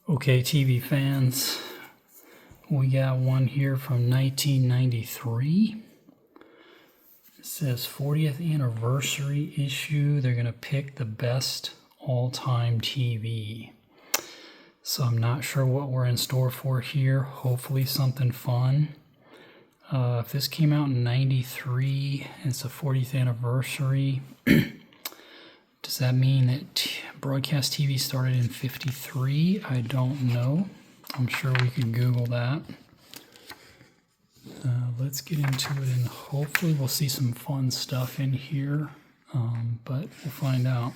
Okay, TV fans, we got one here from 1993. It says 40th anniversary issue. They're going to pick the best all-time TV. So I'm not sure what we're in store for here. Hopefully something fun. If this came out in 93 and it's the 40th anniversary, does that mean that broadcast TV started in 53? I don't know. I'm sure we could Google that. Let's get into it and hopefully we'll see some fun stuff in here, but we'll find out.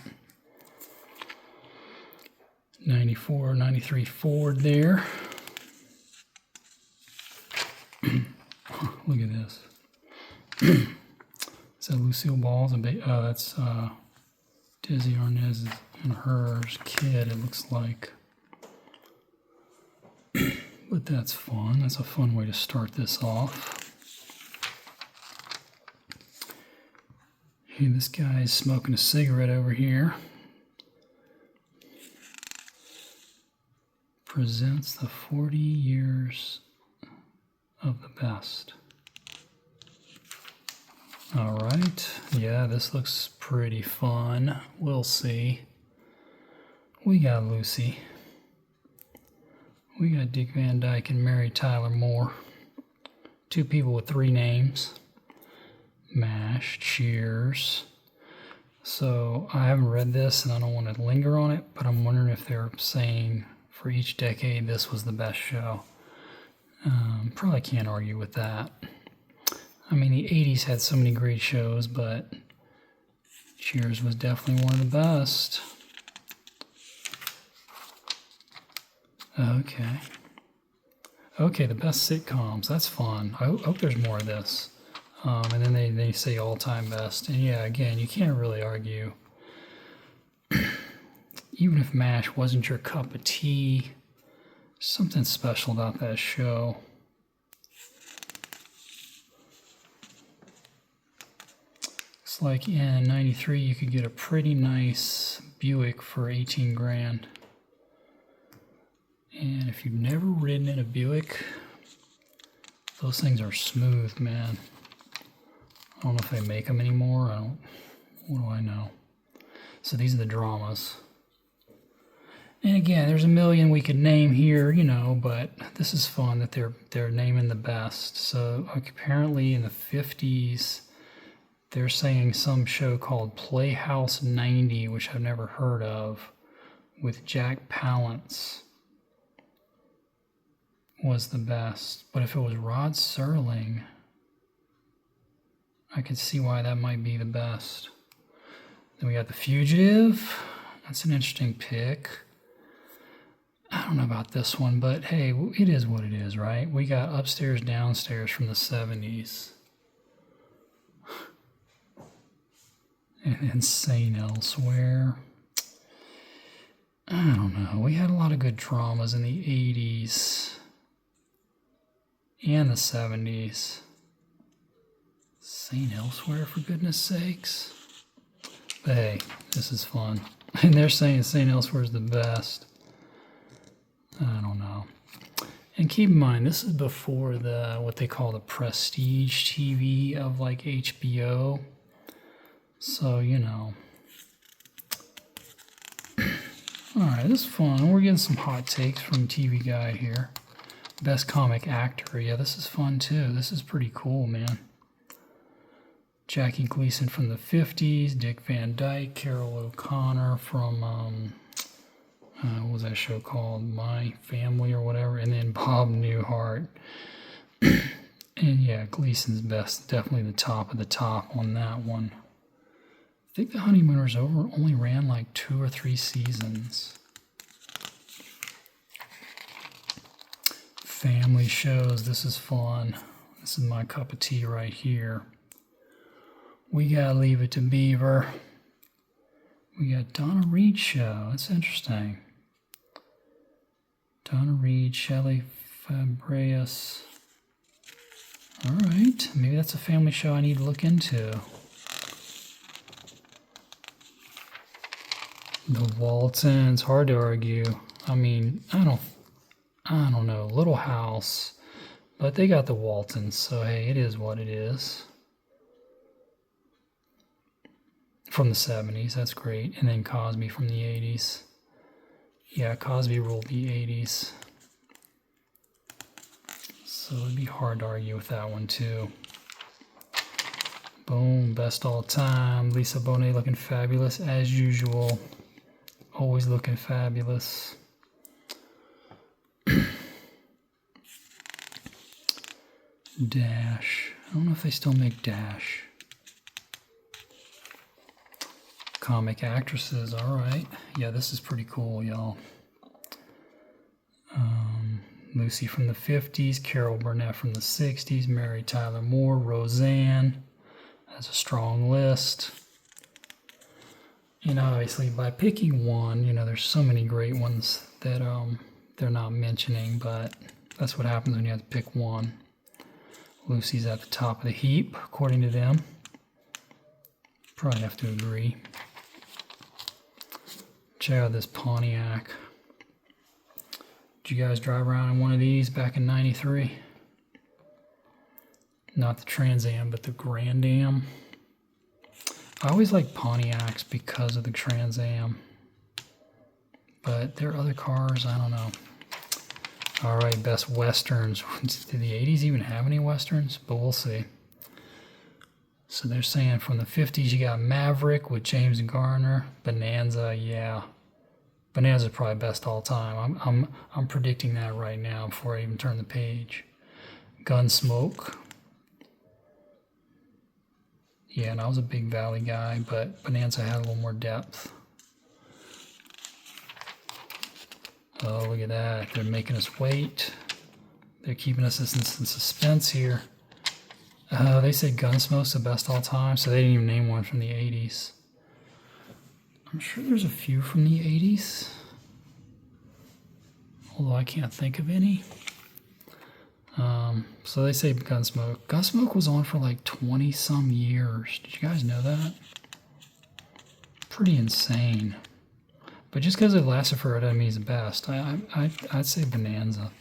94, 93 Ford there. Look at this. Is that Lucille Ball's? Oh, that's Desi Arnaz and her kid, it looks like. But that's fun. That's a fun way to start this off. Hey, this guy's smoking a cigarette over here. Presents the 40 years of the best. All right. Yeah, this looks pretty fun. We'll see. We got Lucy. We got Dick Van Dyke and Mary Tyler Moore. Two people with three names. MASH, Cheers. So I haven't read this and I don't want to linger on it, but I'm wondering if they're saying for each decade this was the best show. Probably can't argue with that. I mean, the 80s had so many great shows, but Cheers was definitely one of the best. Okay. Okay, the best sitcoms. That's fun. I hope there's more of this. And then they say all-time best. And yeah, again, you can't really argue. Even if MASH wasn't your cup of tea, something special about that show. It's like in 93 you could get a pretty nice Buick for 18 grand. And if you've never ridden in a Buick, those things are smooth, man. I don't know if they make them anymore. What do I know? So these are the dramas. And again, there's a million we could name here, you know, but this is fun that they're naming the best. So apparently in the 50s, they're saying some show called Playhouse 90, which I've never heard of, with Jack Palance, was the best. But if it was Rod Serling, I could see why that might be the best. Then we got The Fugitive. That's an interesting pick. I don't know about this one, but hey, it is what it is, right? We got Upstairs, Downstairs from the 70s. And Insane Elsewhere. I don't know. We had a lot of good dramas in the 80s and the 70s. Insane Elsewhere, for goodness sakes. But hey, this is fun. And they're saying Insane Elsewhere is the best. I don't know. And keep in mind, this is before what they call the prestige TV of like HBO. So, you know. Alright, this is fun. We're getting some hot takes from TV Guide here. Best comic actor. Yeah, this is fun too. This is pretty cool, man. Jackie Gleason from the 50s. Dick Van Dyke. Carol O'Connor from, what was that show called? My Family or whatever. And then Bob Newhart. And yeah, Gleason's best. Definitely the top of the top on that one. I think The Honeymooners only ran like 2 or 3 seasons. Family shows. This is fun. This is my cup of tea right here. We got Leave It to Beaver. We got Donna Reed show. That's interesting. Donna Reed, Shelley Fabares. All right. Maybe that's a family show I need to look into. The Waltons, hard to argue. I mean, I don't know, Little House, but they got the Waltons, so hey, it is what it is. From the 70s, that's great. And then Cosby from the 80s. Yeah, Cosby ruled the 80s. So it'd be hard to argue with that one too. Boom, best all time. Lisa Bonet looking fabulous as usual. Always looking fabulous. Dash. I don't know if they still make Dash. Comic actresses, alright. Yeah, this is pretty cool, y'all. Lucy from the 50s, Carol Burnett from the 60s, Mary Tyler Moore, Rosanne. That's a strong list. And obviously, by picking one, there's so many great ones that they're not mentioning, but that's what happens when you have to pick one. Lucy's at the top of the heap, according to them. Probably have to agree. Check out this Pontiac. Did you guys drive around in one of these back in '93? Not the Trans Am, but the Grand Am. I always like Pontiacs because of the Trans Am. But there are other cars, I don't know. Alright, best Westerns. Did the 80s even have any Westerns? But we'll see. So they're saying from the 50s you got Maverick with James Garner. Bonanza, yeah. Bonanza's probably best all time. I'm predicting that right now before I even turn the page. Gunsmoke. Yeah, and I was a big Valley guy, but Bonanza had a little more depth. Oh, look at that. They're making us wait. They're keeping us in suspense here. They say Gunsmoke's the best all time, so they didn't even name one from the 80s. I'm sure there's a few from the 80s, although I can't think of any. So they say Gunsmoke. Gunsmoke was on for like 20-some years. Did you guys know that? Pretty insane. But just because it lasted forever doesn't mean it's the best. I'd say Bonanza.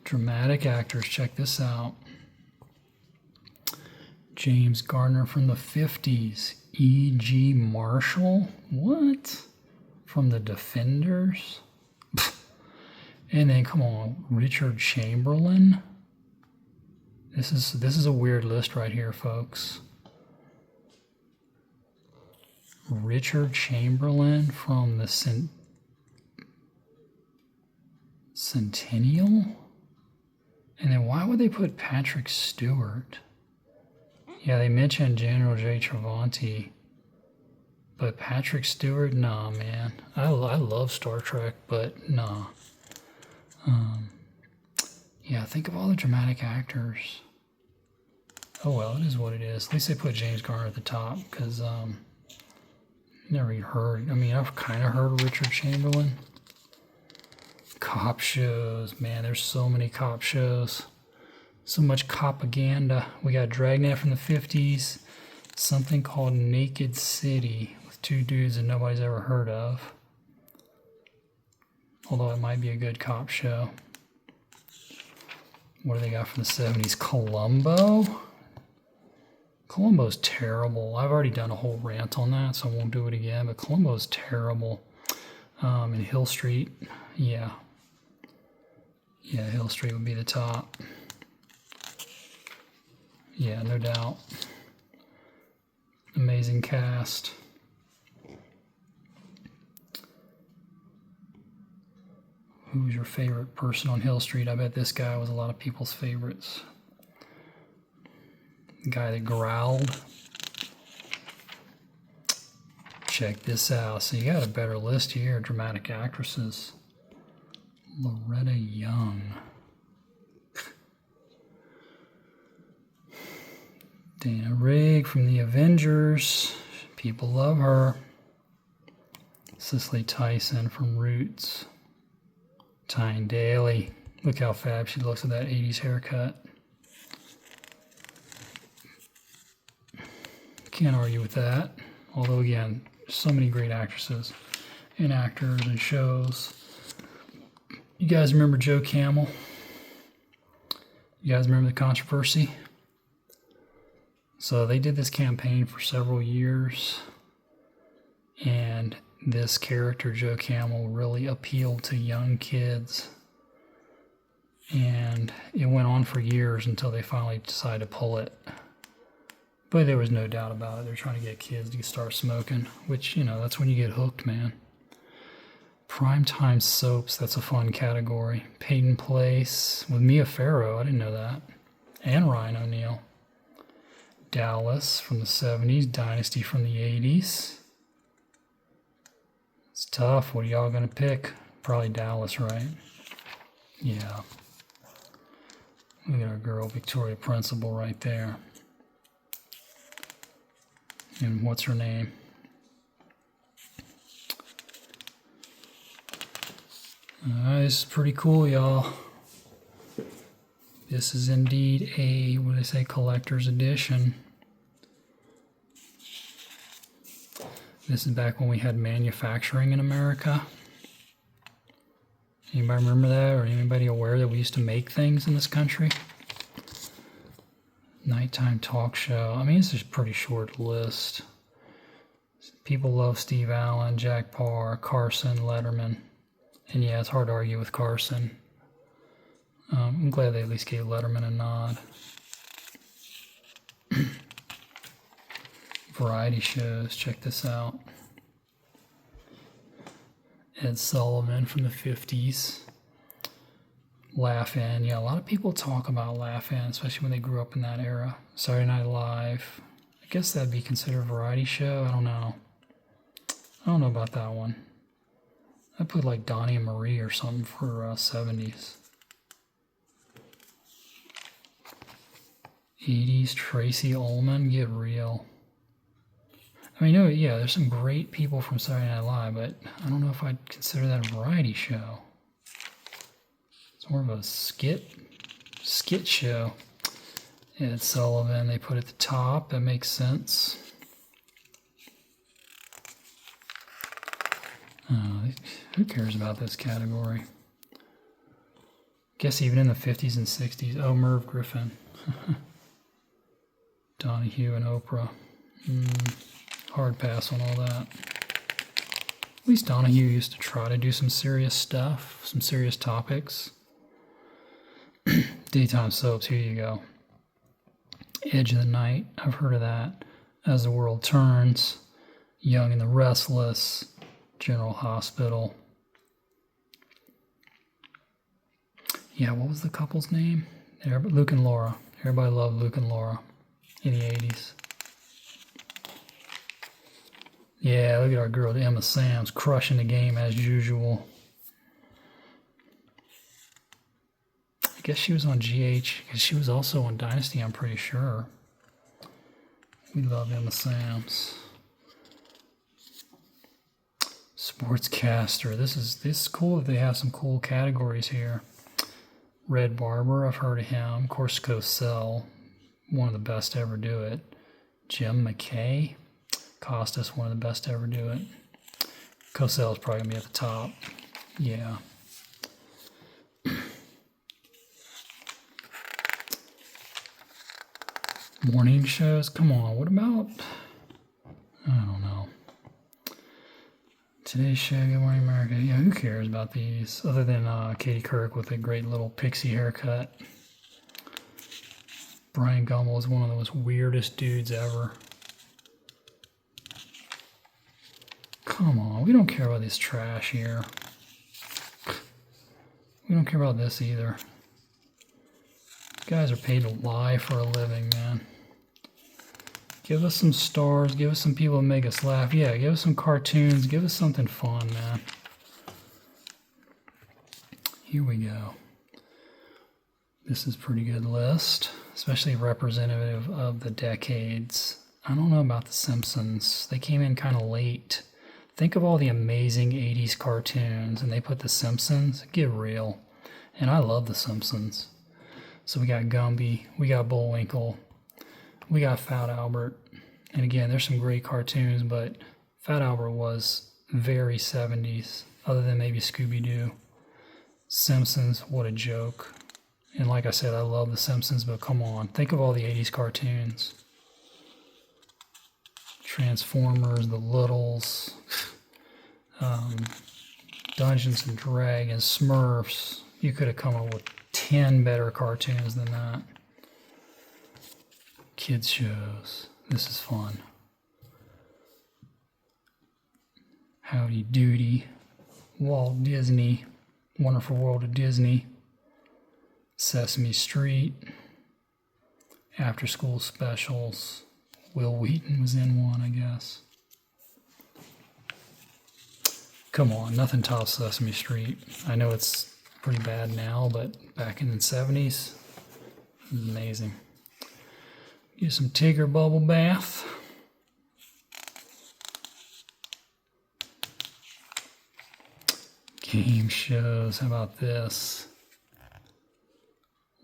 Dramatic actors, check this out. James Garner from the 50s. E.G. Marshall? What? From the Defenders? And then, come on, Richard Chamberlain? This is a weird list right here, folks. Richard Chamberlain from the Centennial? And then why would they put Patrick Stewart? Yeah, they mentioned General J. Travanti. But Patrick Stewart? Nah, man. I love Star Trek, but nah. Yeah, think of all the dramatic actors. Oh well, it is what it is. At least they put James Garner at the top, because never even heard. I mean, I've kind of heard of Richard Chamberlain. Cop shows, man. There's so many cop shows. So much propaganda. We got Dragnet from the 50s. Something called Naked City with two dudes that nobody's ever heard of. Although it might be a good cop show. What do they got from the 70s? Columbo? Columbo's terrible. I've already done a whole rant on that, so I won't do it again. But Columbo's terrible. And Hill Street, yeah. Yeah, Hill Street would be the top. Yeah, no doubt. Amazing cast. Who's your favorite person on Hill Street? I bet this guy was a lot of people's favorites. The guy that growled. Check this out. So you got a better list here. Dramatic actresses. Loretta Young. Dana Rigg from the Avengers. People love her. Cicely Tyson from Roots. Tyne Daly. Look how fab she looks with that 80s haircut. Can't argue with that. Although, again, so many great actresses. and actors and shows. You guys remember Joe Camel? You guys remember the controversy? So they did this campaign for several years, and this character, Joe Camel, really appealed to young kids. And it went on for years until they finally decided to pull it. But there was no doubt about it. They're trying to get kids to start smoking, which, you know, that's when you get hooked, man. Primetime soaps, that's a fun category. Peyton Place with Mia Farrow, I didn't know that. And Ryan O'Neal. Dallas from the 70s, Dynasty from the 80s. It's tough. What are y'all going to pick? Probably Dallas, right? Yeah. Look at our girl, Victoria Principal, right there. And what's her name? This is pretty cool, y'all. This is indeed a, what do they say, collector's edition. This is back when we had manufacturing in America. Anybody remember that, or anybody aware that we used to make things in this country? Nighttime talk show. I mean, this is a pretty short list. People love Steve Allen, Jack Parr, Carson, Letterman. And yeah, it's hard to argue with Carson. I'm glad they at least gave Letterman a nod. Variety shows, check this out. Ed Sullivan from the 50s. Laugh-In. Yeah, a lot of people talk about Laugh-In, especially when they grew up in that era. Saturday Night Live. I guess that'd be considered a variety show. I don't know. I don't know about that one. I put like Donnie and Marie or something for 70s. 80s, Tracy Ullman, get real. I mean, yeah, there's some great people from Saturday Night Live, but I don't know if I'd consider that a variety show. It's more of a skit show. Ed Sullivan, they put at the top. That makes sense. Who cares about this category? Guess even in the 50s and 60s. Oh, Merv Griffin. Donahue and Oprah. Hard pass on all that. At least Donahue used to try to do some serious stuff, some serious topics. Daytime soaps, here you go. Edge of the Night, I've heard of that. As the World Turns, Young and the Restless, General Hospital. Yeah, what was the couple's name? Luke and Laura. Everybody loved Luke and Laura in the 80s. Yeah, look at our girl, Emma Samms, crushing the game as usual. I guess she was on GH, because she was also on Dynasty, I'm pretty sure. We love Emma Samms. Sportscaster. This is cool that they have some cool categories here. Red Barber, I've heard of him. Of course, Cosell, one of the best to ever do it. Jim McKay, Costas, one of the best to ever do it. Cosell is probably going to be at the top. Yeah. Morning shows? Come on, what about... I don't know. Today's Show, Good Morning America. Yeah, who cares about these? Other than Katie Couric with a great little pixie haircut. Brian Gumbel is one of the most weirdest dudes ever. Come on, we don't care about this trash here. We don't care about this either. Guys are paid to lie for a living, man. Give us some stars, give us some people to make us laugh. Yeah, give us some cartoons, give us something fun, man. Here we go. This is a pretty good list, especially representative of the decades. I don't know about The Simpsons. They came in kind of late. Think of all the amazing 80s cartoons, and they put The Simpsons. Get real. And I love The Simpsons. So we got Gumby, we got Bullwinkle, we got Fat Albert. And again, there's some great cartoons, but Fat Albert was very 70s, other than maybe Scooby-Doo. Simpsons, what a joke. And like I said, I love The Simpsons, but come on, think of all the 80s cartoons. Transformers, The Littles, Dungeons and Dragons, Smurfs. You could have come up with 10 better cartoons than that. Kids shows. This is fun. Howdy Doody, Walt Disney, Wonderful World of Disney, Sesame Street, After School Specials. Will Wheaton was in one, I guess. Come on, nothing tops Sesame Street. I know it's pretty bad now, but back in the 70s, it was amazing. Get some Tigger bubble bath. Game shows, how about this?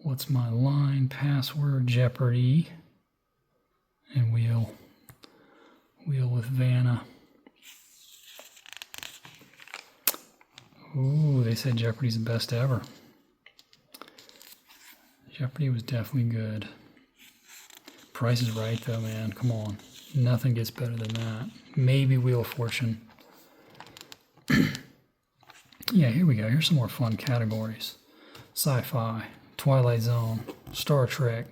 What's My Line? Password, Jeopardy. And Wheel with Vanna. Ooh, they said Jeopardy's the best ever. Jeopardy was definitely good. Price is Right, though, man. Come on. Nothing gets better than that. Maybe Wheel of Fortune. Yeah, here we go. Here's some more fun categories. Sci-fi, Twilight Zone, Star Trek,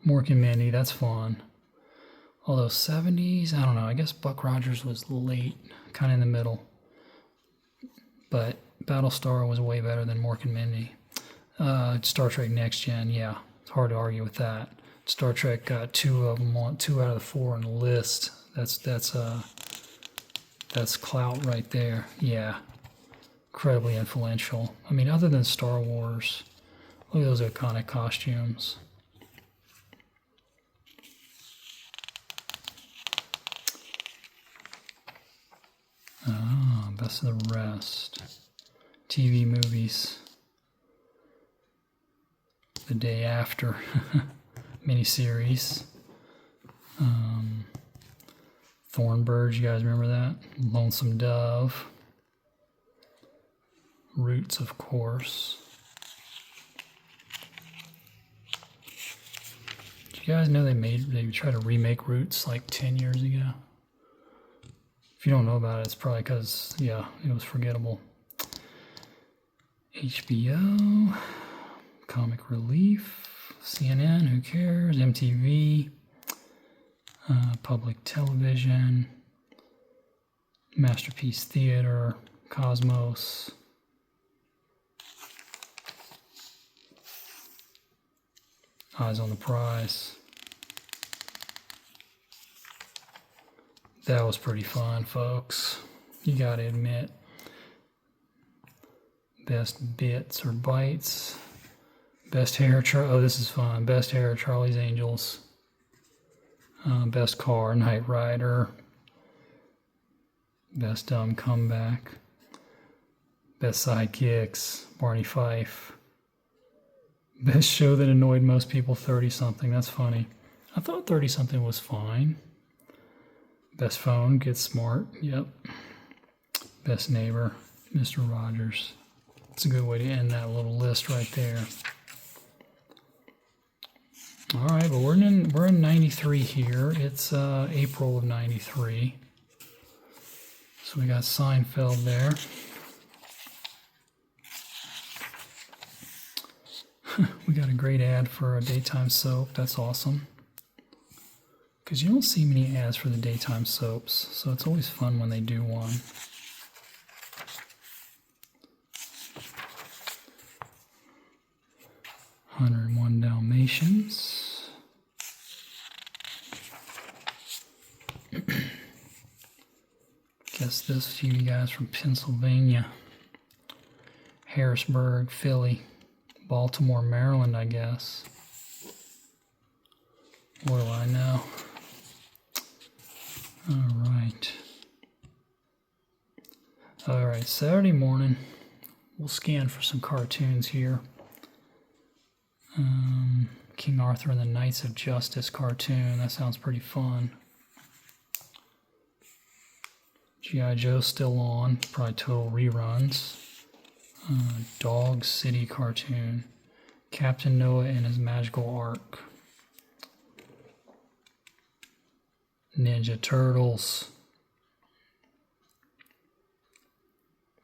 Mork and Mindy, that's fun. Although 70s, I don't know, I guess Buck Rogers was late, kind of in the middle. But Battlestar was way better than Mork and Mindy. Star Trek Next Gen, yeah, it's hard to argue with that. Star Trek got 2 of them on 2 out of the 4 on the list. That's clout right there. Yeah, incredibly influential. I mean, other than Star Wars, look at those iconic costumes. Ah, Best of the Rest. TV movies. The Day After. Miniseries. Thornbirds, you guys remember that? Lonesome Dove. Roots, of course. Did you guys know they tried to remake Roots like 10 years ago? If you don't know about it, it's probably because, yeah, it was forgettable. HBO, Comic Relief, CNN, who cares, MTV, Public Television, Masterpiece Theater, Cosmos, Eyes on the Prize. That was pretty fun, folks. You gotta admit. Best Bits or Bites. Best Hair, oh, this is fun. Best Hair, Charlie's Angels. Best Car, Knight Rider. Best Dumb Comeback. Best Sidekicks, Barney Fife. Best Show That Annoyed Most People, 30-something. That's funny. I thought 30-something was fine. Best Phone, Get Smart. Yep. Best Neighbor, Mr. Rogers. It's a good way to end that little list right there. All right, but we're in 93 here. It's April of 93. So we got Seinfeld there. We got a great ad for a daytime soap. That's awesome. Because you don't see many ads for the daytime soaps, so it's always fun when they do one. "101 Dalmatians." Guess this few guys from Pennsylvania. Harrisburg, Philly, Baltimore, Maryland, I guess. What do I know? All right, Saturday morning, we'll scan for some cartoons here. King Arthur and the Knights of Justice cartoon. That sounds pretty fun. G.I. Joe still on, probably total reruns. Dog City cartoon. Captain Noah and his Magical Ark. Ninja Turtles.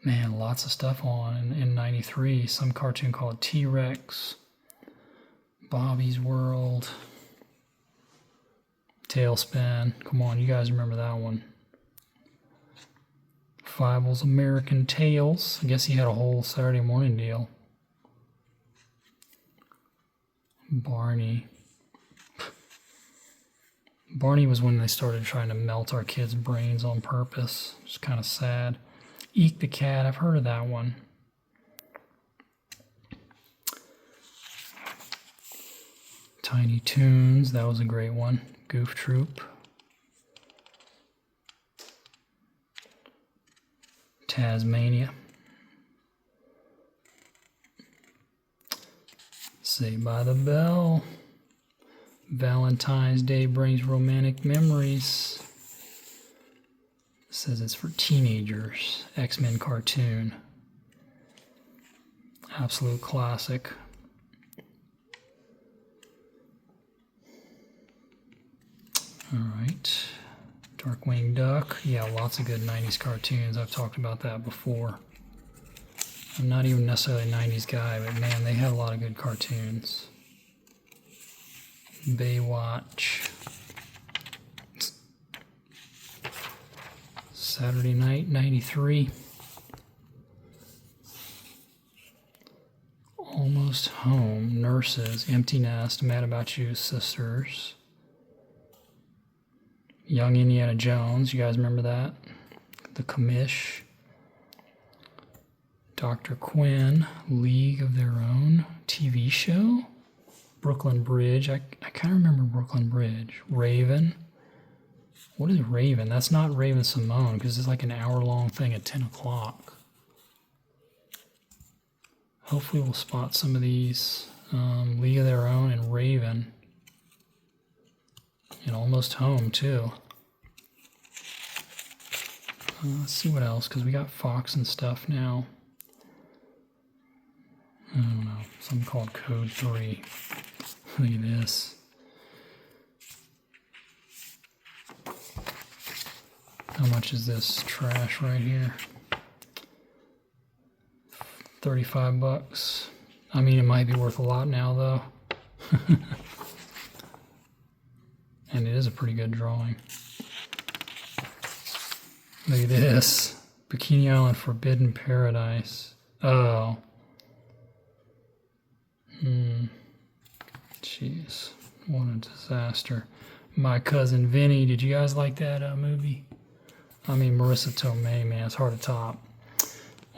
Man, lots of stuff on in 93. Some cartoon called T-Rex. Bobby's World. Tailspin. Come on, you guys remember that one. Fievel's American Tales. I guess he had a whole Saturday morning deal. Barney. Barney was when they started trying to melt our kids' brains on purpose. It's kind of sad. Eek the Cat. I've heard of that one. Tiny Toons. That was a great one. Goof Troop. Tasmania. Saved by the Bell. Valentine's Day brings romantic memories. It says it's for teenagers. X-Men cartoon. Absolute classic. All right. Darkwing Duck. Yeah, lots of good 90s cartoons. I've talked about that before. I'm not even necessarily a 90s guy, but man, they had a lot of good cartoons. Baywatch. Saturday Night, 93. Almost Home, Nurses, Empty Nest, Mad About You, Sisters. Young Indiana Jones, you guys remember that? The Commish. Dr. Quinn, League of Their Own, TV show. Brooklyn Bridge, I kind of remember Brooklyn Bridge. Raven. What is Raven? That's not Raven Simone, because it's like an hour-long thing at 10 o'clock. Hopefully we'll spot some of these. League of Their Own and Raven. And Almost Home, too. Let's see what else, because we got Fox and stuff now. I don't know. Something called Code 3. Look at this. How much is this trash right here? 35 bucks. I mean, it might be worth a lot now, though. And it is a pretty good drawing. Look at this. Bikini Island Forbidden Paradise. Oh. Jeez. What a disaster. My Cousin Vinny. Did you guys like that movie? I mean, Marissa Tomei, man. It's hard to top.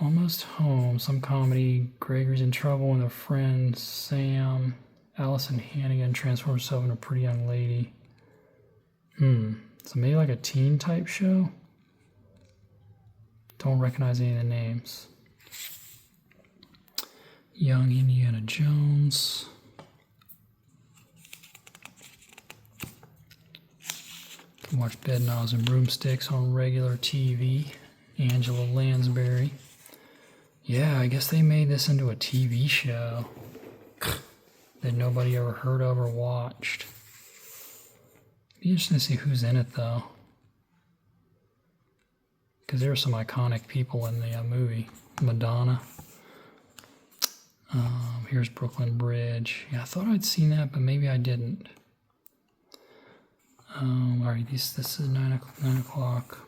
Almost Home. Some comedy. Gregory's in trouble with a friend. Sam. Allison Hannigan transforms herself into a pretty young lady. So maybe like a teen type show? Don't recognize any of the names. Young Indiana Jones. Can watch Bedknobs and Broomsticks on regular TV. Angela Lansbury. Yeah, I guess they made this into a TV show that nobody ever heard of or watched. Be interesting to see who's in it, though. Because there are some iconic people in the movie. Madonna. Here's Brooklyn Bridge. Yeah, I thought I'd seen that, but maybe I didn't. Alright, this is 9 o'clock.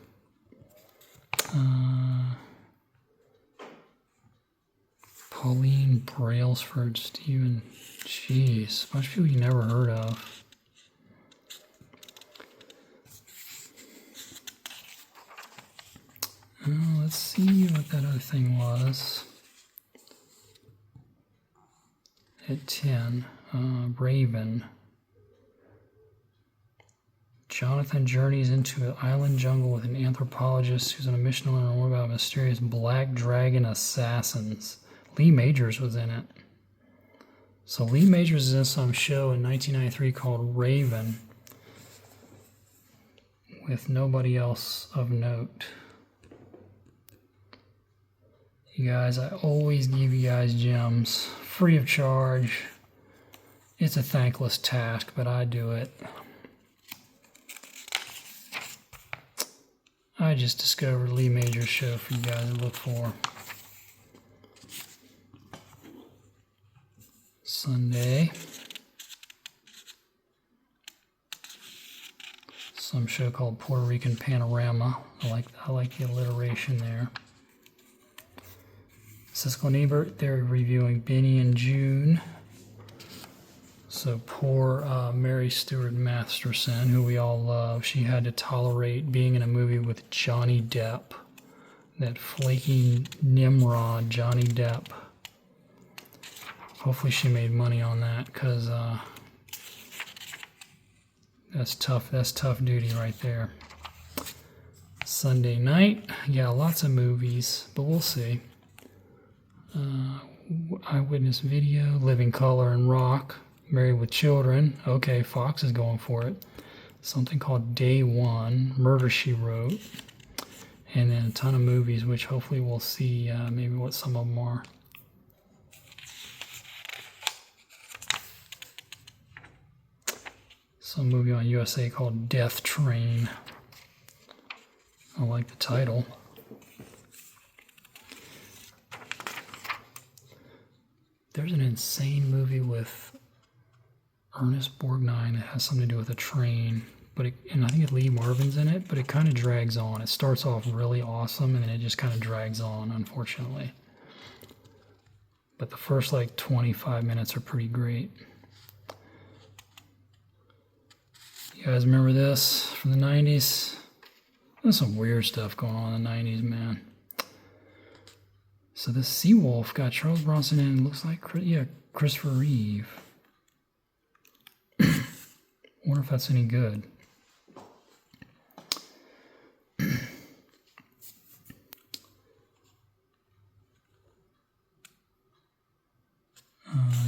Pauline Brailsford, Stephen. Jeez, a bunch of people you never heard of. Let's see what that other thing was. At 10, Raven. Jonathan journeys into an island jungle with an anthropologist who's on a mission to learn more about mysterious black dragon assassins. Lee Majors was in it. So Lee Majors is in some show in 1993 called Raven with nobody else of note. You guys, I always give you guys gems free of charge. It's a thankless task, but I do it. I just discovered Lee Major's show for you guys to look for. Sunday. Some show called Puerto Rican Panorama. I like the alliteration there. Siskel and Ebert, they're reviewing Benny and June. So poor Mary Stuart Masterson, who we all love, she had to tolerate being in a movie with Johnny Depp. That flaky Nimrod, Johnny Depp. Hopefully she made money on that, because that's tough duty right there. Sunday night, yeah, lots of movies, but we'll see. Eyewitness Video, Living Color and Rock, Married with Children. Okay, Fox is going for it. Something called Day One, Murder, She Wrote, and then a ton of movies, which hopefully we'll see maybe what some of them are. Some movie on USA called Death Train. I like the title. There's an insane movie with Ernest Borgnine that has something to do with a train, and I think Lee Marvin's in it, but it kind of drags on. It starts off really awesome, and then it just kind of drags on, unfortunately. But the first, 25 minutes are pretty great. You guys remember this from the 90s? There's some weird stuff going on in the 90s, man. So this Seawolf got Charles Bronson in, looks like, yeah, Christopher Reeve. Wonder if that's any good.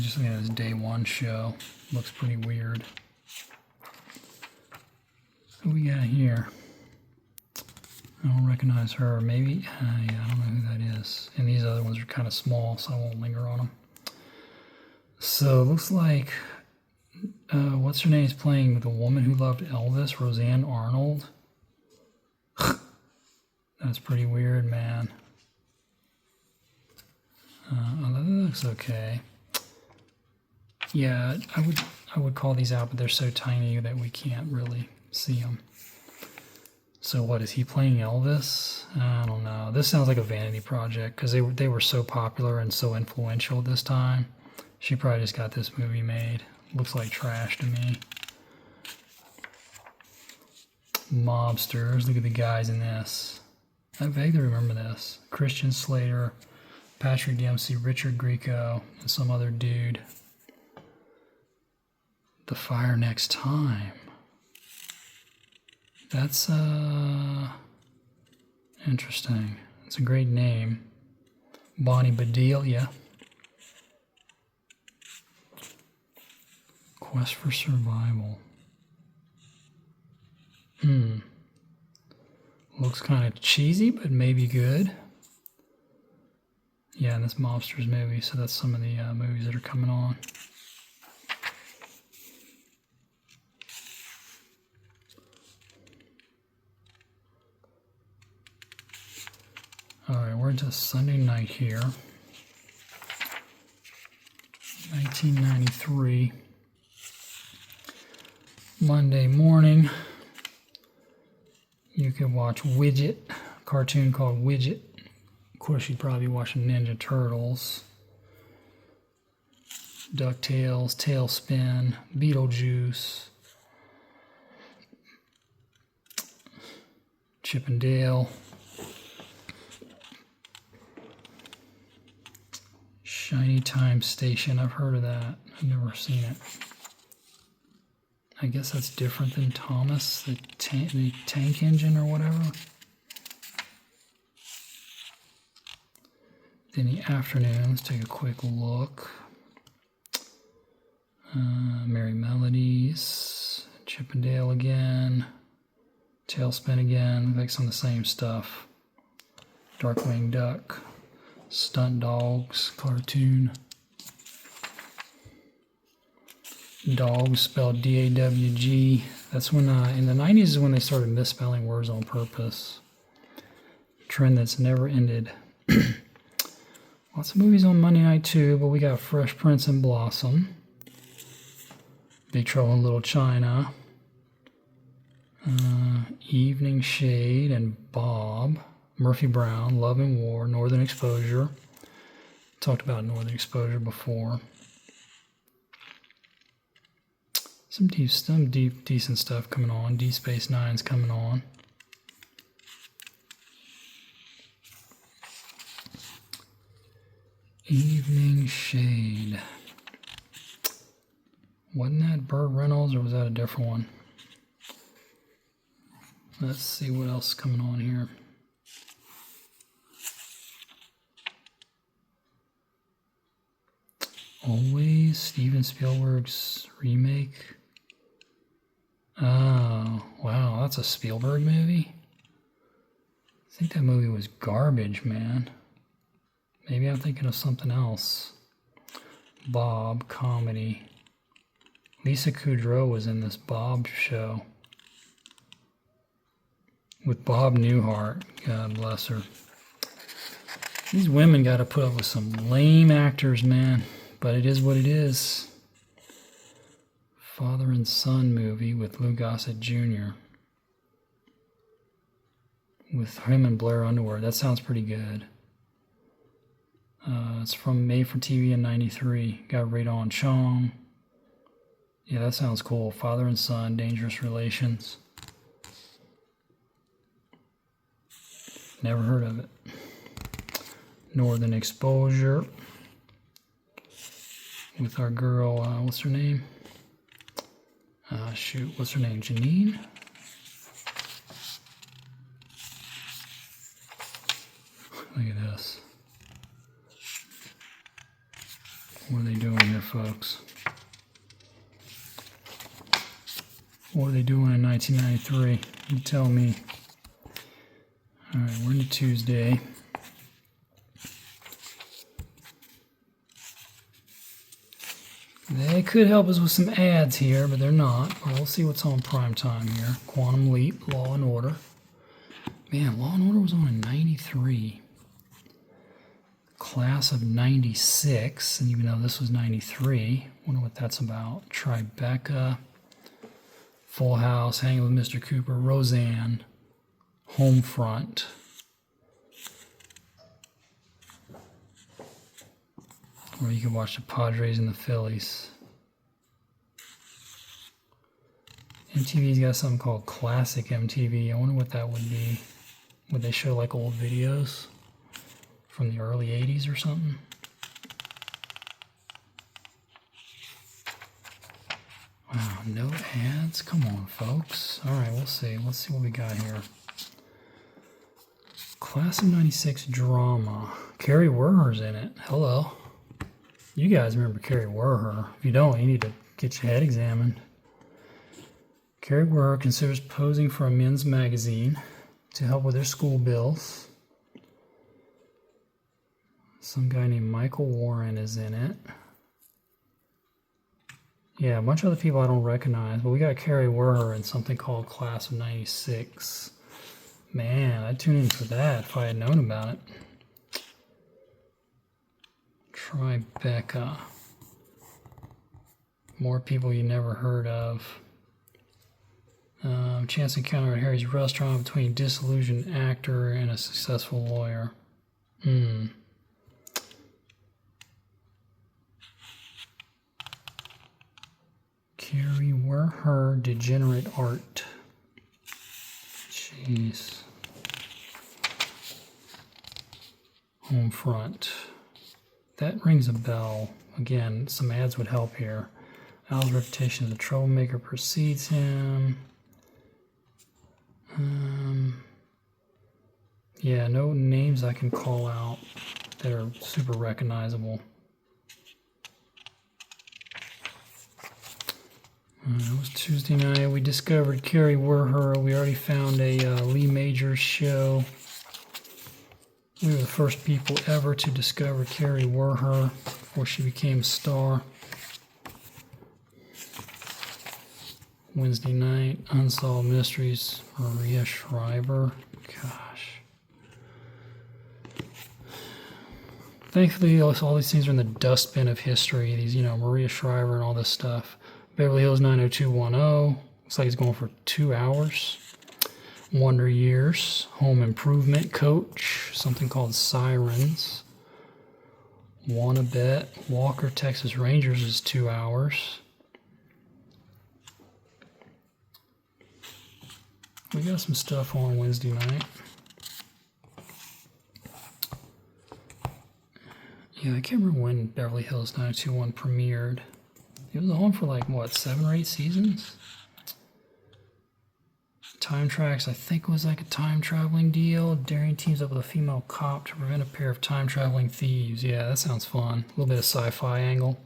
Just looking at his Day One show. Looks pretty weird. Who we got here? I don't recognize her. Maybe, yeah, I don't know who that is. And these other ones are kind of small, so I won't linger on them. So it looks like, what's her name is playing the woman who loved Elvis, Rosanne Arnold. That's pretty weird, man. That looks okay. Yeah, I would call these out, but they're so tiny that we can't really see them. So what, is he playing Elvis? I don't know. This sounds like a vanity project because they were so popular and so influential this time. She probably just got this movie made. Looks like trash to me. Mobsters. Look at the guys in this. I vaguely remember this. Christian Slater, Patrick Dempsey, Richard Grieco, and some other dude. The Fire Next Time. That's interesting. It's a great name. Bonnie Bedelia. Quest for Survival. Looks kind of cheesy, but maybe good. Yeah, and this Mobsters movie, so that's some of the movies that are coming on. All right, we're into Sunday night here. 1993. Monday morning, you could watch Widget, a cartoon called Widget. Of course, you'd probably be watching Ninja Turtles, DuckTales, Tailspin, Beetlejuice, Chip and Dale, Shiny Time Station. I've heard of that. I've never seen it. I guess that's different than Thomas, the tank engine or whatever. In the afternoon, let's take a quick look. Merry Melodies, Chip and Dale again, Tailspin again, like some of the same stuff. Darkwing Duck, Stunt Dogs cartoon. Dogs spelled D-A-W-G. That's when, in the 90s is when they started misspelling words on purpose. Trend that's never ended. Lots of movies on Monday night too, but we got Fresh Prince and Blossom. Big Trouble in Little China. Evening Shade and Bob. Murphy Brown, Love and War, Northern Exposure. Talked about Northern Exposure before. Some decent stuff coming on. D Space Nine's coming on. Evening Shade. Wasn't that Burt Reynolds or was that a different one? Let's see what else is coming on here. Always Steven Spielberg's remake. Oh, wow, that's a Spielberg movie? I think that movie was garbage, man. Maybe I'm thinking of something else. Bob, comedy. Lisa Kudrow was in this Bob show. With Bob Newhart. God bless her. These women got to put up with some lame actors, man. But it is what it is. Father and Son movie with Lou Gossett Jr. With him and Blair Underwood. That sounds pretty good. It's from Made for TV in '93. Got Radon Chong. Yeah, that sounds cool. Father and Son, Dangerous Relations. Never heard of it. Northern Exposure. With our girl, what's her name? What's her name? Janine? Look at this. What are they doing here, folks? What are they doing in 1993? You tell me. All right, we're into Tuesday. They could help us with some ads here, but they're not. But we'll see what's on prime time here. Quantum Leap, Law and Order. Man, Law and Order was on in 93. Class of 96, and even though this was 93, wonder what that's about. Tribeca, Full House, Hanging with Mr. Cooper, Roseanne, Homefront. Or you can watch the Padres and the Phillies. MTV's got something called Classic MTV. I wonder what that would be. Would they show like old videos from the early 80s or something? Wow, no ads? Come on, folks. All right, we'll see. Let's see what we got here. Class of 96 drama. Carrie Werher's in it. Hello. You guys remember Carrie Werher. If you don't, you need to get your head examined. Carrie Werher considers posing for a men's magazine to help with their school bills. Some guy named Michael Warren is in it. Yeah, a bunch of other people I don't recognize, but we got Carrie Werher in something called Class of 96. Man, I'd tune in for that if I had known about it. Tribeca. More people you never heard of. Chance encounter at Harry's restaurant between a disillusioned actor and a successful lawyer. Carrie Werher, Degenerate Art. Jeez. Homefront. That rings a bell. Again, some ads would help here. Al's reputation as a troublemaker precedes him. Yeah, no names I can call out that are super recognizable. It was Tuesday night. We discovered Carrie Werher. We already found a Lee Majors show. We were the first people ever to discover Carrie Werher before she became a star. Wednesday night, Unsolved Mysteries, Maria Shriver. Gosh. Thankfully, all these things are in the dustbin of history. These, Maria Shriver and all this stuff. Beverly Hills 90210. Looks like it's going for 2 hours. Wonder Years, Home Improvement Coach, something called Sirens. Wanna Bet, Walker, Texas Rangers is 2 hours. We got some stuff on Wednesday night. Yeah, I can't remember when Beverly Hills 90210 premiered. It was on for like, what, 7 or 8 seasons? Time Tracks, I think, was like a time traveling deal. Daring teams up with a female cop to prevent a pair of time traveling thieves. Yeah, that sounds fun. A little bit of sci-fi angle.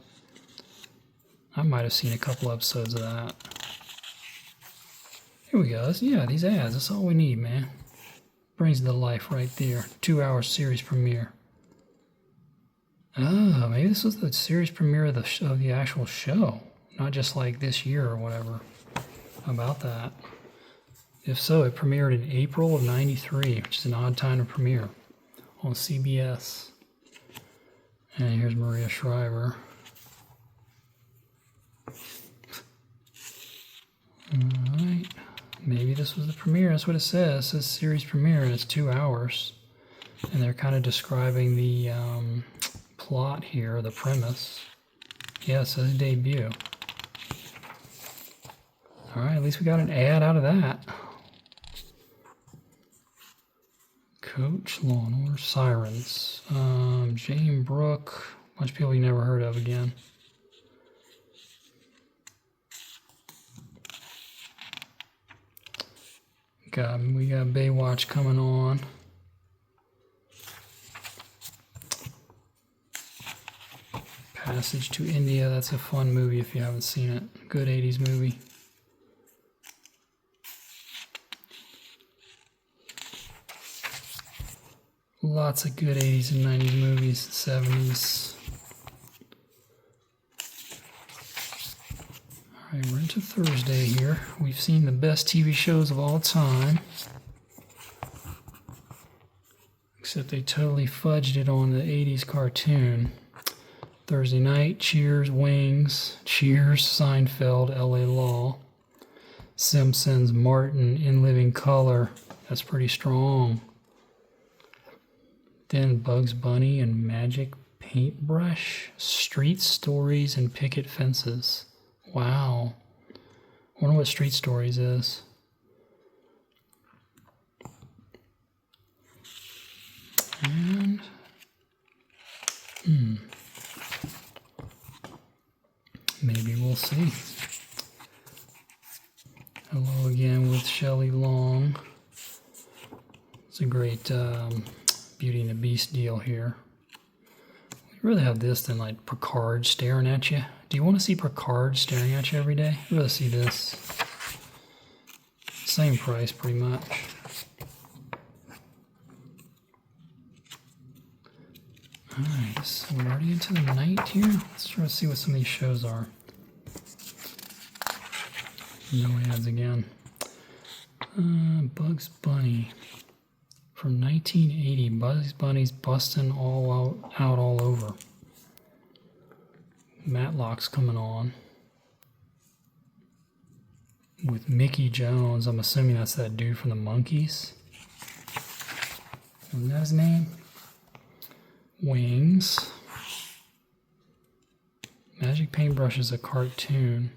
I might have seen a couple episodes of that. Here we go. Yeah, these ads. That's all we need, man. Brings it to life right there. 2 hour series premiere. Oh, maybe this was the series premiere of the actual show, not just like this year or whatever. How about that? If so, it premiered in April of '93, which is an odd time to premiere on CBS. And here's Maria Shriver. Alright. Maybe this was the premiere. That's what it says. It says series premiere, and it's 2 hours. And they're kind of describing the plot here, the premise. Yeah, it says debut. Alright, at least we got an ad out of that. Coach, Law and Order, Sirens, Jane Brooke, a bunch of people you never heard of again. We got Baywatch coming on. Passage to India, that's a fun movie if you haven't seen it. Good 80s movie. Lots of good 80s and 90s movies, 70s. Alright, we're into Thursday here. We've seen the best TV shows of all time. Except they totally fudged it on the 80s cartoon. Thursday night, Cheers, Wings, Cheers, Seinfeld, LA Law, Simpsons, Martin, In Living Color. That's pretty strong. Then Bugs Bunny and Magic Paintbrush, Street Stories and Picket Fences. Wow. I wonder what Street Stories is. And maybe we'll see. Hello again with Shelley Long. It's a great Beauty and the Beast deal here. We'd rather have this than like Picard staring at you. Do you want to see Picard staring at you every day? I'd rather see this. Same price pretty much. Alright, so we're already into the night here. Let's try to see what some of these shows are. No ads again. Bugs Bunny. From 1980, Bugs Bunny's busting all out all over. Matlock's coming on. With Mickey Jones. I'm assuming that's that dude from the Monkees. Isn't that his name? Wings. Magic Paintbrush is a cartoon.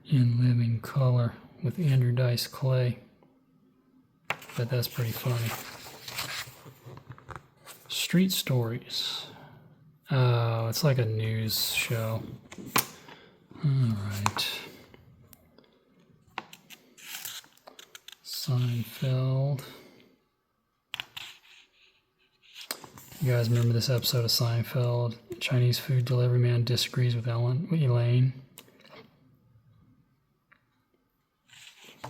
In Living Color with Andrew Dice Clay. Bet that's pretty funny. Street Stories. Oh, it's like a news show. Alright. Seinfeld. You guys remember this episode of Seinfeld? Chinese food delivery man disagrees with Elaine.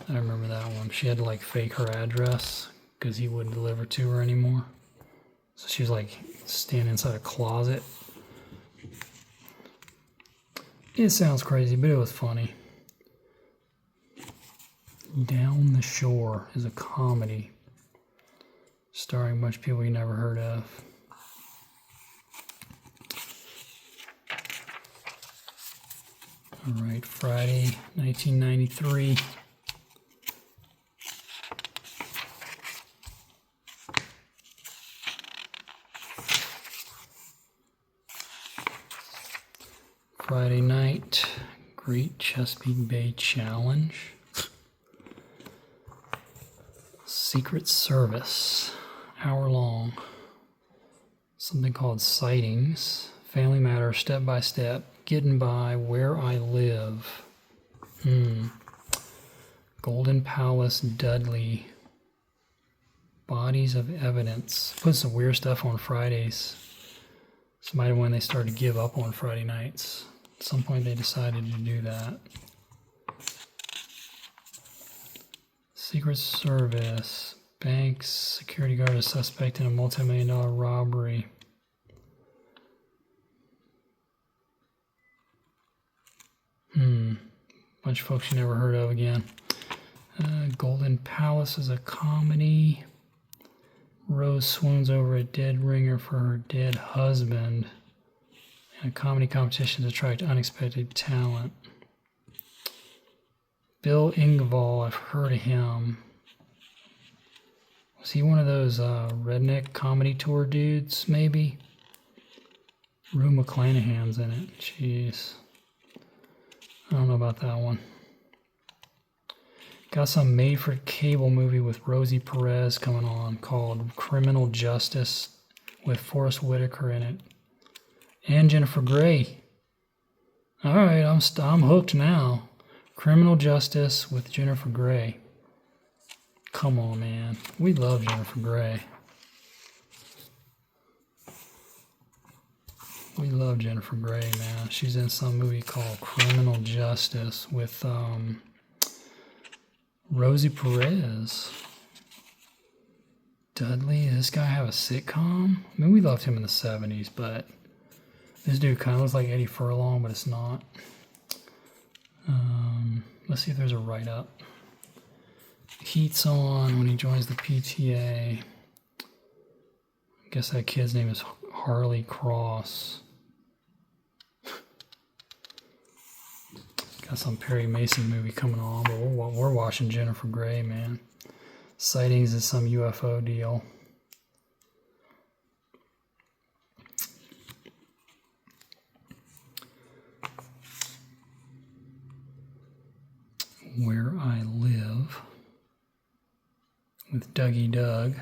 I remember that one. She had to like fake her address because he wouldn't deliver to her anymore. So she was like standing inside a closet. It sounds crazy, but it was funny. Down the Shore is a comedy starring a bunch of people you never heard of. All right, Friday, 1993. Friday night, Great Chesapeake Bay Challenge. Secret Service, hour long. Something called Sightings. Family Matters, Step by Step. Getting By, Where I Live. Golden Palace, Dudley. Bodies of Evidence. Put some weird stuff on Fridays. It's might have when they started to give up on Friday nights. At some point they decided to do that. Secret Service. Banks. Security guard is suspect in a multi-million-dollar robbery. Bunch of folks you never heard of again. Golden Palace is a comedy. Rose swoons over a dead ringer for her dead husband. And a comedy competition to attract unexpected talent. Bill Engvall, I've heard of him. Was he one of those redneck comedy tour dudes, maybe? Rue McClanahan's in it. Jeez. I don't know about that one. Got some made-for-cable movie with Rosie Perez coming on called Criminal Justice with Forrest Whitaker in it. And Jennifer Grey. All right, I'm hooked now. Criminal Justice with Jennifer Grey. Come on, man. We love Jennifer Grey. We love Jennifer Grey, man. She's in some movie called Criminal Justice with Rosie Perez. Dudley, does this guy have a sitcom? I mean, we loved him in the 70s, but this dude kind of looks like Eddie Furlong, but it's not. Let's see if there's a write-up. Heat's on when he joins the PTA. I guess that kid's name is Harley Cross. Got some Perry Mason movie coming on, but we're watching Jennifer Grey, man. Sightings is some UFO deal. Where I Live with Dougie Doug.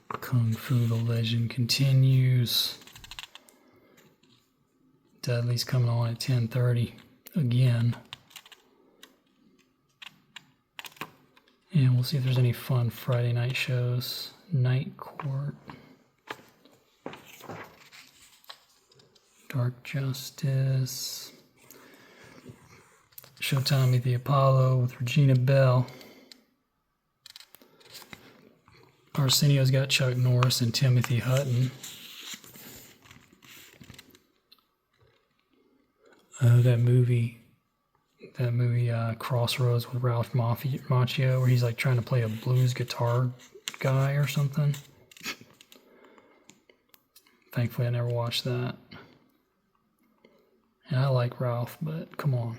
Kung Fu the Legend continues. Dudley's coming on at 10:30 again. And we'll see if there's any fun Friday night shows. Night Court. Dark Justice. Showtime at the Apollo with Regina Bell. Arsenio's got Chuck Norris and Timothy Hutton. That movie Crossroads with Ralph Macchio, where he's like trying to play a blues guitar guy or something. Thankfully, I never watched that. And I like Ralph, but come on.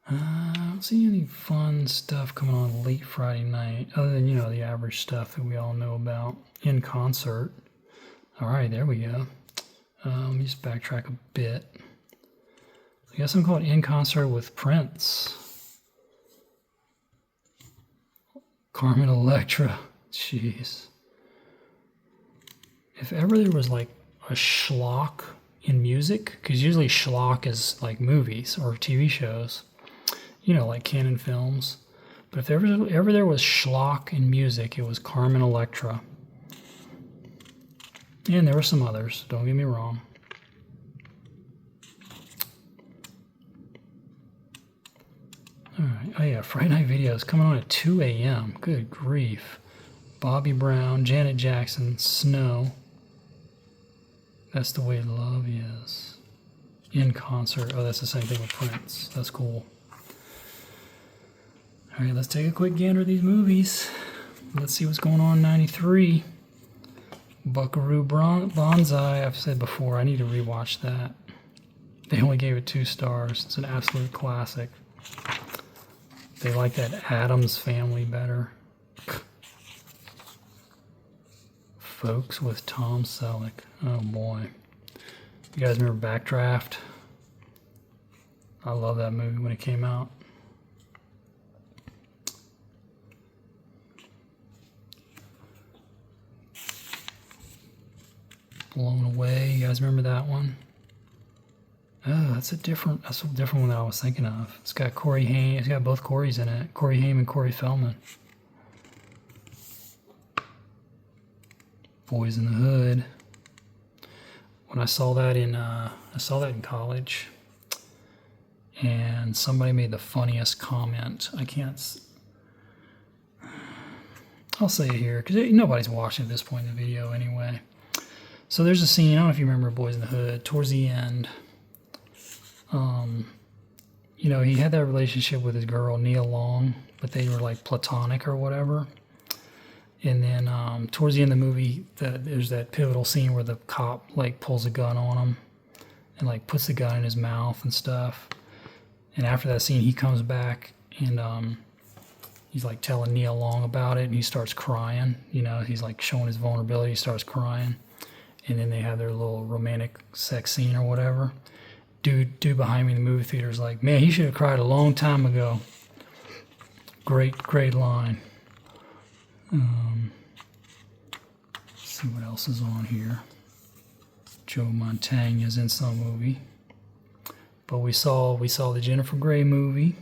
I don't see any fun stuff coming on late Friday night, other than, the average stuff that we all know about. In Concert. All right, there we go. Let me just backtrack a bit. I got something called In Concert with Prince. Carmen Electra. Jeez. If ever there was like a schlock in music, because usually schlock is like movies or TV shows, like Canon Films. But if ever there was schlock in music, it was Carmen Electra. And there were some others, don't get me wrong. All right. Oh, yeah. Friday Night Videos coming on at 2 a.m. Good grief. Bobby Brown, Janet Jackson, Snow. That's the Way Love Is. In concert. Oh, that's the same thing with Prince. That's cool. All right, let's take a quick gander at these movies. Let's see what's going on in 93. Buckaroo Banzai. I've said before, I need to rewatch that. They only gave it 2 stars. It's an absolute classic. They like that Addams Family better. Folks with Tom Selleck. Oh boy. You guys remember Backdraft? I love that movie when it came out. Blown Away. You guys remember that one? Oh, that's a different one that I was thinking of. It's got Corey Haim. It's got both Corys in it. Corey Haim and Corey Feldman. Boys in the Hood. When I saw that in college, and somebody made the funniest comment. I'll say it here because nobody's watching at this point in the video anyway. So there's a scene. I don't know if you remember Boys in the Hood. Towards the end, he had that relationship with his girl Nia Long, but they were like platonic or whatever. And then towards the end of the movie, there's that pivotal scene where the cop like pulls a gun on him and like puts the gun in his mouth and stuff. And after that scene, he comes back and he's like telling Nia Long about it, and he starts crying. He's like showing his vulnerability. He starts crying, and then they have their little romantic sex scene or whatever. Dude behind me in the movie theater is like, man, he should have cried a long time ago. Great line. Let's see what else is on here. Joe Montana's in some movie, but we saw the Jennifer Grey movie.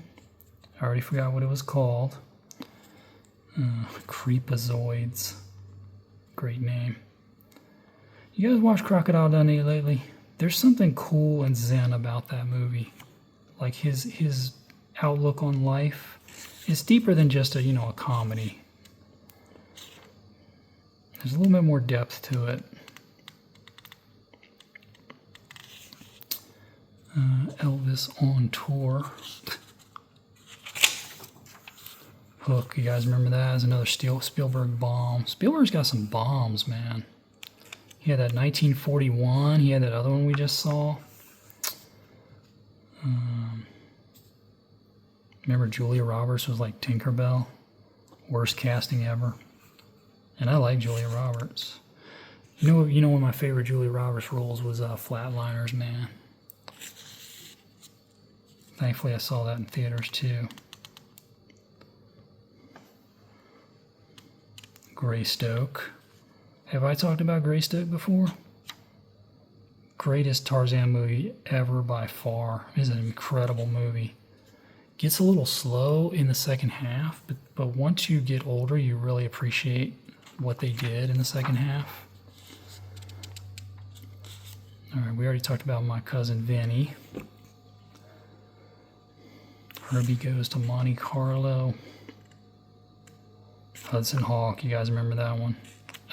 I already forgot what it was called. Creepazoids. Great name. You guys watch Crocodile Dundee lately? There's something cool and zen about that movie. Like his outlook on life. It's deeper than just a comedy. There's a little bit more depth to it. Elvis on Tour. Hook, you guys remember that? As another Spielberg bomb. Spielberg's got some bombs, man. He had that 1941. He had that other one we just saw. Remember Julia Roberts was like Tinkerbell? Worst casting ever. And I like Julia Roberts. You know one of my favorite Julia Roberts roles was Flatliners, man. Thankfully I saw that in theaters too. Greystoke. Have I talked about Greystoke before? Greatest Tarzan movie ever by far. It's an incredible movie. Gets a little slow in the second half, but once you get older, you really appreciate what they did in the second half. All right, we already talked about My Cousin Vinny. Herbie Goes to Monte Carlo. Hudson Hawk, you guys remember that one?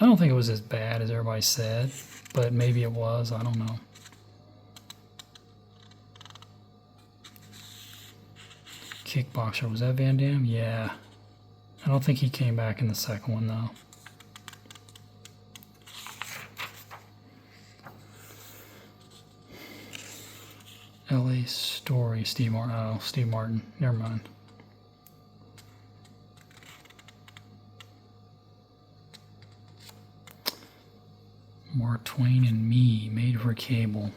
I don't think it was as bad as everybody said, but maybe it was, I don't know. Kickboxer, was that Van Damme? Yeah. I don't think he came back in the second one, though. L.A. Story, Steve Martin. Oh, Steve Martin. Never mind. Mark Twain and Me, made for cable.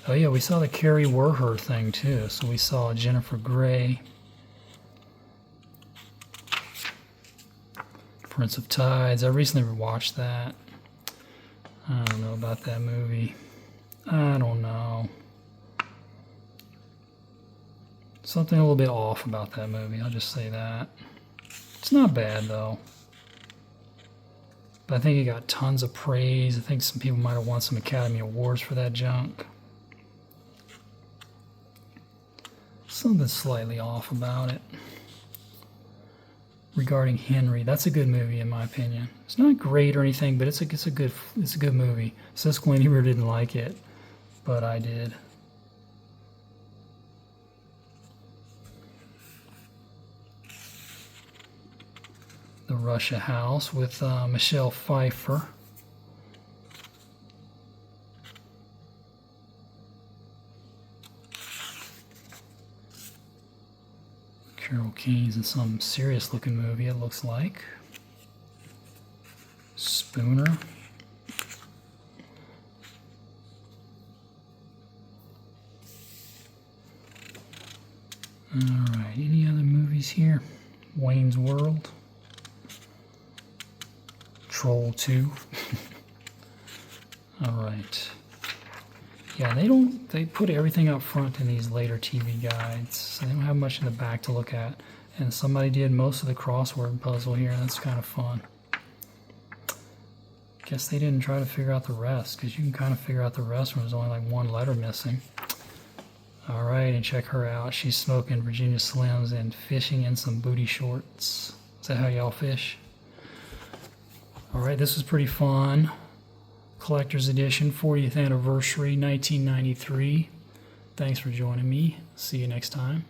Oh yeah, we saw the Carrie Werher thing too. So we saw Jennifer Grey, Prince of Tides. I recently rewatched that. I don't know about that movie. I don't know. Something a little bit off about that movie, I'll just say that. It's not bad though. But I think it got tons of praise. I think some people might have won some Academy Awards for that junk. something slightly off about it. Regarding Henry, that's a good movie in my opinion. It's not great or anything, but it's a good movie. Siskel didn't like it, but I did. The Russia House with Michelle Pfeiffer. Carol Kane's in some serious looking movie, it looks like. Spooner. Alright, any other movies here? Wayne's World. Troll 2. Alright. Yeah, they put everything up front in these later TV guides, so they don't have much in the back to look at. And somebody did most of the crossword puzzle here, that's kind of fun. Guess they didn't try to figure out the rest, because you can kind of figure out the rest when there's only like one letter missing. Alright, and check her out. She's smoking Virginia Slims and fishing in some booty shorts. Is that how y'all fish? Alright, this was pretty fun. Collector's Edition, 40th anniversary, 1993. Thanks for joining me. See you next time.